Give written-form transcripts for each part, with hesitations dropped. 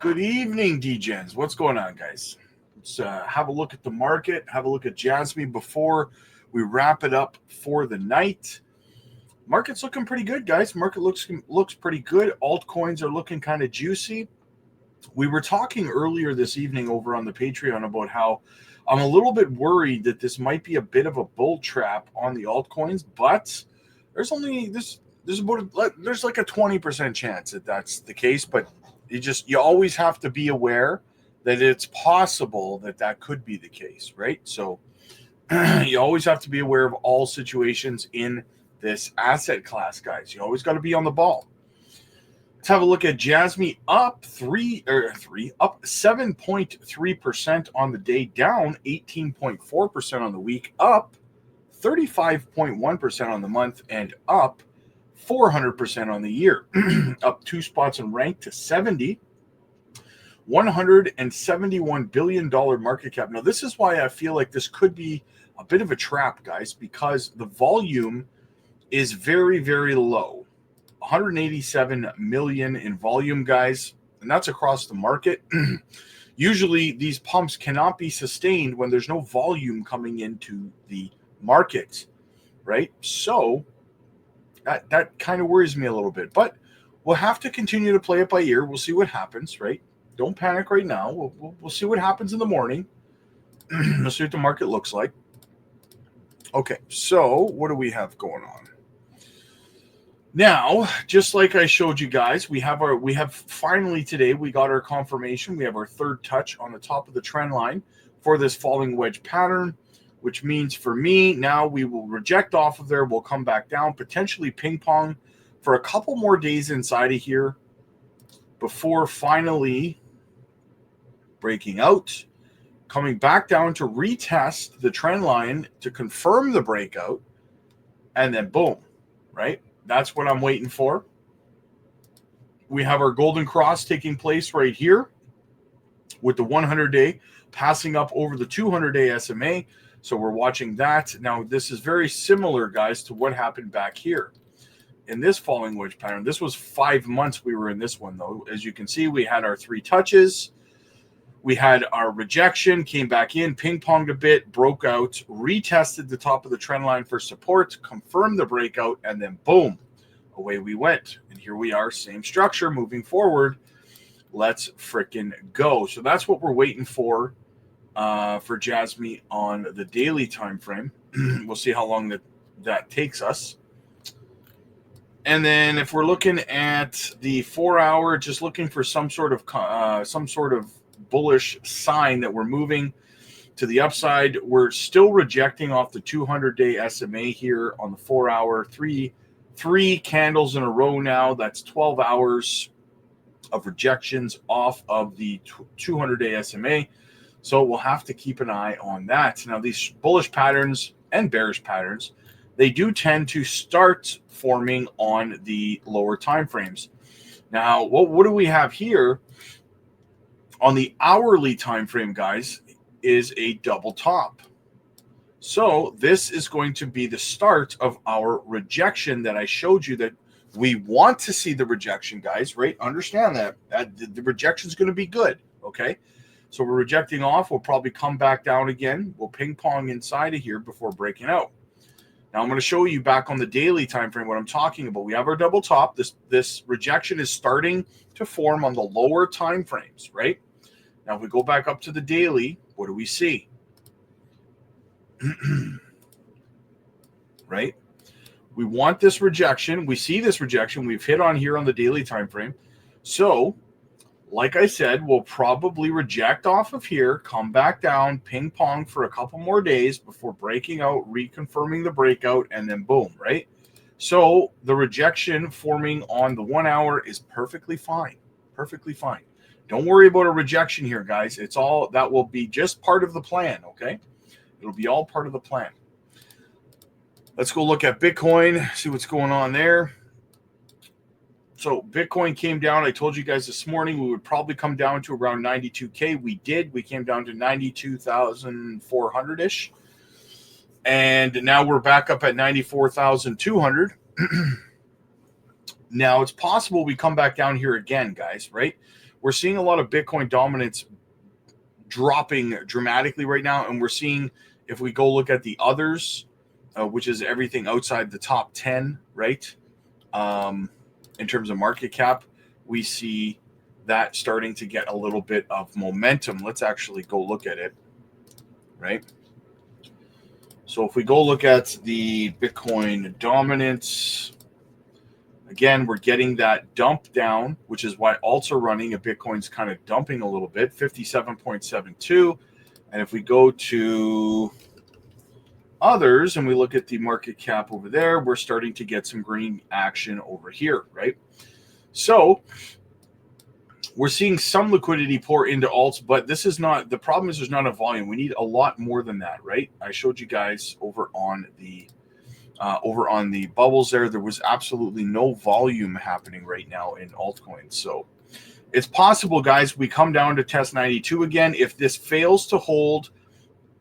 Good evening, DGens. What's going on, guys? Let's have a look at the market, have a look at JASMY before we wrap it up for the night. Market's looking pretty good, guys. Market looks pretty good. Altcoins are looking kind of juicy. We were talking earlier this evening over on the Patreon about how I'm a little bit worried that this might be a bit of a bull trap on the altcoins, but there's like a 20% chance that that's the case, but you always have to be aware that it's possible that that could be the case, right? So you always have to be aware of all situations in this asset class, guys. You always got to be on the ball. Let's have a look at JASMY up 7.3% on the day, down 18.4% on the week, up 35.1% on the month, and up 400% on the year. Up 2 spots in rank to 70. $171 billion market cap. Now, this is why I feel like this could be a bit of a trap, guys, because the volume is very, very low. 187 million in volume, guys, and that's across the market. Usually, these pumps cannot be sustained when there's no volume coming into the market, right? So that kind of worries me a little bit, but we'll have to continue to play it by ear. We'll see what happens, right? Don't panic right now. We'll see what happens in the morning. We'll see what the market looks like. Okay, so what do we have going on? Now, just like I showed you guys, we have finally today, we got our confirmation. We have our third touch on the top of the trend line for this falling wedge pattern, which means for me, now we will reject off of there. We'll come back down, potentially ping pong for a couple more days inside of here before finally breaking out, coming back down to retest the trend line to confirm the breakout, and then boom, right? That's what I'm waiting for. We have our golden cross taking place right here with the 100-day passing up over the 200-day SMA. So we're watching that. Now, this is very similar, guys, to what happened back here in this falling wedge pattern. This was 5 months we were in this one, though. As you can see, we had our 3 touches. We had our rejection, came back in, ping-ponged a bit, broke out, retested the top of the trend line for support, confirmed the breakout, and then boom, away we went. And here we are, same structure, moving forward. Let's frickin' go. So that's what we're waiting for JASMY on the daily time frame. We'll see how long that takes us. And then if we're looking at the 4-hour, just looking for some sort of bullish sign that we're moving to the upside. We're still rejecting off the 200-day SMA here on the 4-hour. Three candles in a row now. That's 12 hours of rejections off of the 200-day SMA. So we'll have to keep an eye on that. Now, these bullish patterns and bearish patterns, they do tend to start forming on the lower time frames. Now, what do we have here? On the hourly time frame, guys, is a double top. So this is going to be the start of our rejection that I showed you, that we want to see the rejection, guys, right? Understand that the rejection is going to be good, okay? So we're rejecting off. We'll probably come back down again. We'll ping pong inside of here before breaking out. Now I'm going to show you back on the daily time frame what I'm talking about. We have our double top. This rejection is starting to form on the lower time frames, right? Now, if we go back up to the daily, what do we see? Right? We want this rejection. We see this rejection. We've hit on here on the daily time frame. So, like I said, we'll probably reject off of here, come back down, ping pong for a couple more days before breaking out, reconfirming the breakout, and then boom, right? So, the rejection forming on the 1 hour is perfectly fine. Perfectly fine. Don't worry about a rejection here, guys. It's all that will be just part of the plan, okay? It'll be all part of the plan. Let's go look at Bitcoin, see what's going on there. So Bitcoin came down. I told you guys this morning we would probably come down to around 92K. We did. We came down to 92,400-ish. And now we're back up at 94,200. Now, it's possible we come back down here again, guys, right? we're seeing a lot of Bitcoin dominance dropping dramatically right now. And we're seeing, if we go look at the others, which is everything outside the top 10, right? In terms of market cap, we see that starting to get a little bit of momentum. Let's actually go look at it, right? So if we go look at the Bitcoin dominance, again, we're getting that dump down, which is why alts are running and Bitcoin's kind of dumping a little bit, 57.72. And if we go to others and we look at the market cap over there, we're starting to get some green action over here, right? So we're seeing some liquidity pour into alts, but this is not, the problem is there's not a volume. We need a lot more than that, right? I showed you guys over on the bubbles there was absolutely no volume happening right now in altcoins. So it's possible, guys, we come down to test 92 again. If this fails to hold,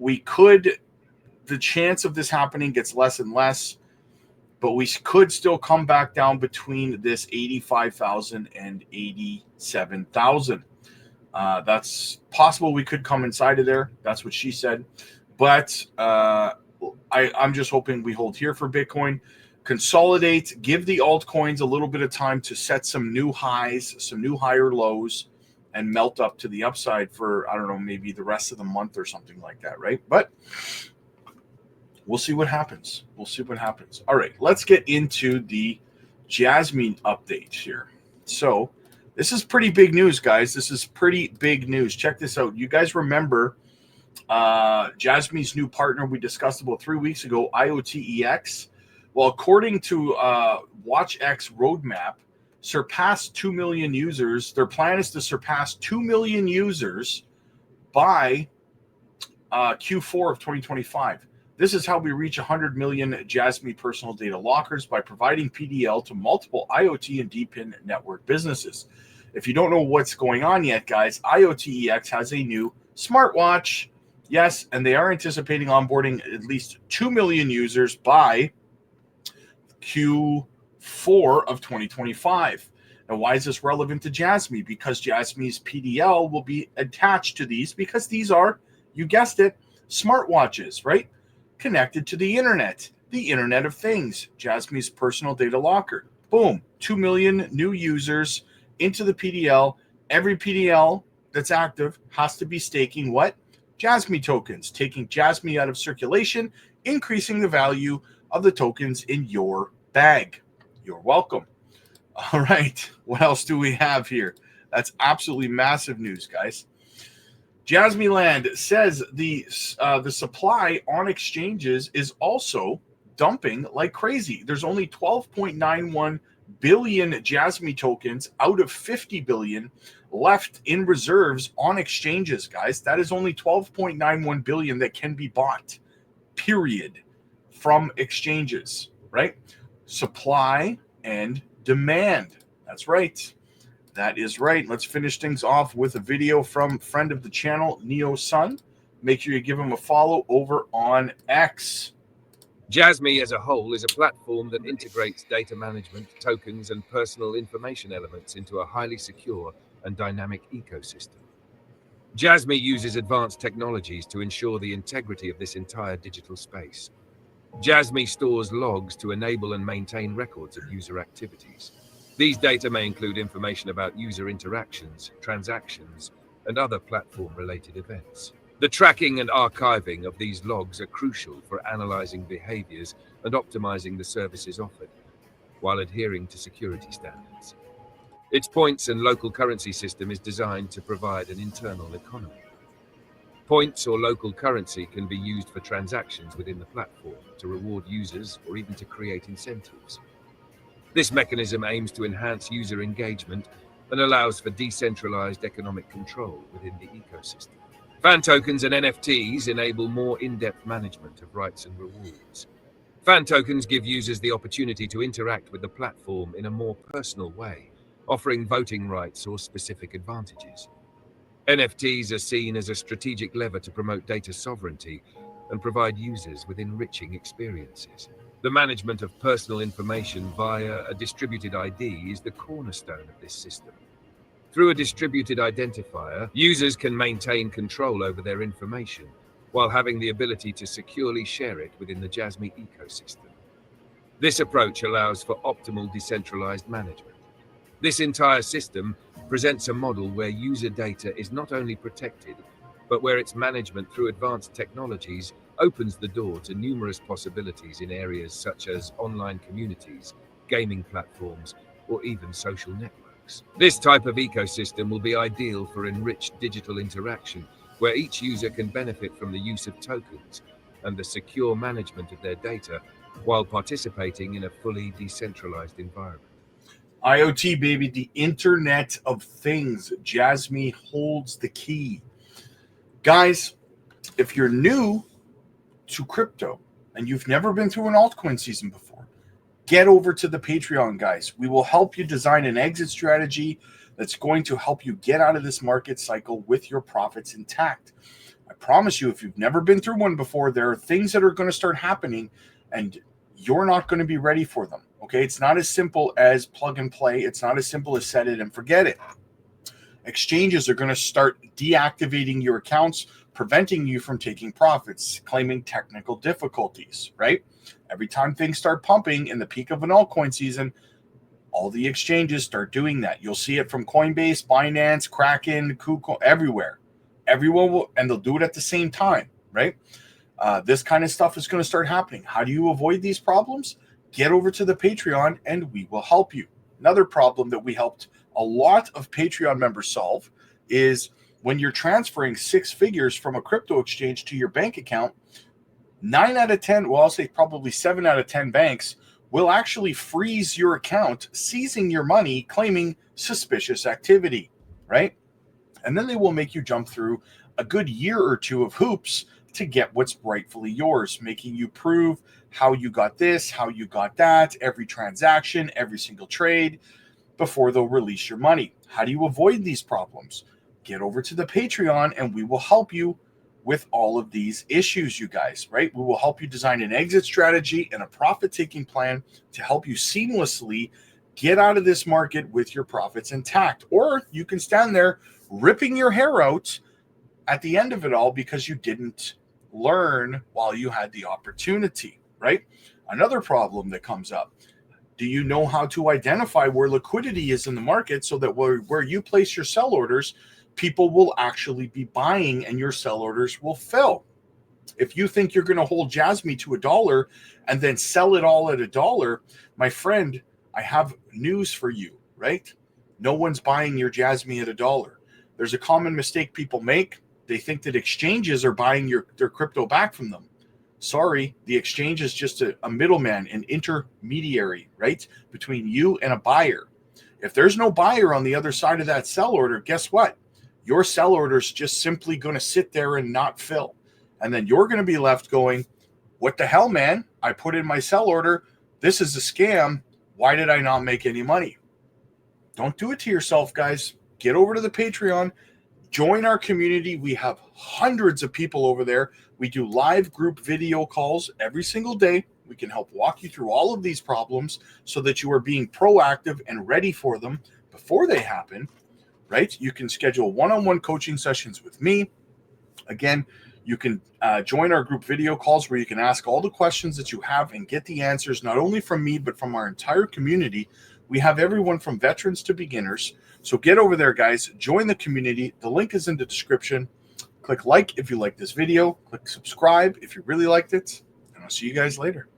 the chance of this happening gets less and less, but we could still come back down between this 85,000 and 87,000. That's possible. We could come inside of there. That's what she said. But I'm just hoping we hold here for Bitcoin, consolidate, give the altcoins a little bit of time to set some new highs, some new higher lows, and melt up to the upside for, I don't know, maybe the rest of the month or something like that, right? But we'll see what happens. We'll see what happens. All right, let's get into the JASMY update here. So this is pretty big news, guys. This is pretty big news. Check this out. You guys remember JASMY's new partner we discussed about 3 weeks ago, IoTEX? Well, according to WatchX Roadmap, surpassed 2 million users. Their plan is to surpass 2 million users by Q4 of 2025. This is how we reach 100 million JASMY personal data lockers, by providing PDL to multiple IoT and DPIN network businesses. If you don't know what's going on yet, guys, IoTEX has a new smartwatch. Yes, and they are anticipating onboarding at least 2 million users by Q4 of 2025. Now, why is this relevant to JASMY? Because JASMY's PDL will be attached to these, because these are, you guessed it, smartwatches, right? Connected to the Internet of Things, JASMY's personal data locker. Boom, 2 million new users into the PDL. Every PDL that's active has to be staking what? JASMY tokens, taking JASMY out of circulation, increasing the value of the tokens in your bag. You're welcome. All right, what else do we have here? That's absolutely massive news, guys. JASMY Land says the supply on exchanges is also dumping like crazy. There's only 12.91 billion JASMY tokens out of 50 billion left in reserves on exchanges, guys. That is only 12.91 billion that can be bought, period, from exchanges, right? Supply and demand. That's right. That is right. Let's finish things off with a video from friend of the channel, Neo Sun. Make sure you give him a follow over on X. JASMY as a whole is a platform that integrates data management, tokens, and personal information elements into a highly secure and dynamic ecosystem. JASMY uses advanced technologies to ensure the integrity of this entire digital space. JASMY stores logs to enable and maintain records of user activities. These data may include information about user interactions, transactions, and other platform-related events. The tracking and archiving of these logs are crucial for analyzing behaviors and optimizing the services offered, while adhering to security standards. Its points and local currency system is designed to provide an internal economy. Points or local currency can be used for transactions within the platform, to reward users, or even to create incentives. This mechanism aims to enhance user engagement and allows for decentralized economic control within the ecosystem. Fan tokens and NFTs enable more in-depth management of rights and rewards. Fan tokens give users the opportunity to interact with the platform in a more personal way, offering voting rights or specific advantages. NFTs are seen as a strategic lever to promote data sovereignty and provide users with enriching experiences. The management of personal information via a distributed ID is the cornerstone of this system. Through a distributed identifier, users can maintain control over their information while having the ability to securely share it within the JASMY ecosystem. This approach allows for optimal decentralized management. This entire system presents a model where user data is not only protected, but where its management through advanced technologies opens the door to numerous possibilities in areas such as online communities, gaming platforms, or even social networks. This type of ecosystem will be ideal for enriched digital interaction, where each user can benefit from the use of tokens and the secure management of their data while participating in a fully decentralized environment. IoT, baby, the Internet of Things. JASMY holds the key. Guys, if you're new to crypto and you've never been through an altcoin season before, get over to the Patreon, guys. We will help you design an exit strategy that's going to help you get out of this market cycle with your profits intact. I promise you, if you've never been through one before, there are things that are going to start happening and you're not going to be ready for them. Okay, it's not as simple as plug and play. It's not as simple as set it and forget it. Exchanges are going to start deactivating your accounts, preventing you from taking profits, claiming technical difficulties, right? Every time things start pumping in the peak of an altcoin season, all the exchanges start doing that. You'll see it from Coinbase, Binance, Kraken, KuCoin, everywhere. Everyone will, and they'll do it at the same time, right? This kind of stuff is going to start happening. How do you avoid these problems? Get over to the Patreon and we will help you. Another problem that we helped a lot of Patreon members solve is when you're transferring 6 figures from a crypto exchange to your bank account, 9 out of 10, well, I'll say probably 7 out of 10 banks will actually freeze your account, seizing your money, claiming suspicious activity, right? And then they will make you jump through a good year or two of hoops to get what's rightfully yours, making you prove how you got this, how you got that, every transaction, every single trade before they'll release your money. How do you avoid these problems? Get over to the Patreon and we will help you with all of these issues, you guys, right? We will help you design an exit strategy and a profit-taking plan to help you seamlessly get out of this market with your profits intact. Or you can stand there ripping your hair out at the end of it all because you didn't learn while you had the opportunity, right? Another problem that comes up. Do you know how to identify where liquidity is in the market so that where you place your sell orders, people will actually be buying and your sell orders will fill? If you think you're going to hold JASMY to $1 and then sell it all at $1, my friend, I have news for you, right? No one's buying your JASMY at $1. There's a common mistake people make. They think that exchanges are buying their crypto back from them. Sorry, the exchange is just a middleman, an intermediary, right, between you and a buyer. If there's no buyer on the other side of that sell order, guess what? Your sell order is just simply going to sit there and not fill. And then you're going to be left going, what the hell, man? I put in my sell order. This is a scam. Why did I not make any money? Don't do it to yourself, guys. Get over to the Patreon. Join our community. We have hundreds of people over there. We do live group video calls every single day. We can help walk you through all of these problems so that you are being proactive and ready for them before they happen, right? You can schedule one-on-one coaching sessions with me. Again, you can join our group video calls where you can ask all the questions that you have and get the answers, not only from me, but from our entire community. We have everyone from veterans to beginners. So get over there, guys. Join the community. The link is in the description. Click like if you like this video. Click subscribe if you really liked it. And I'll see you guys later.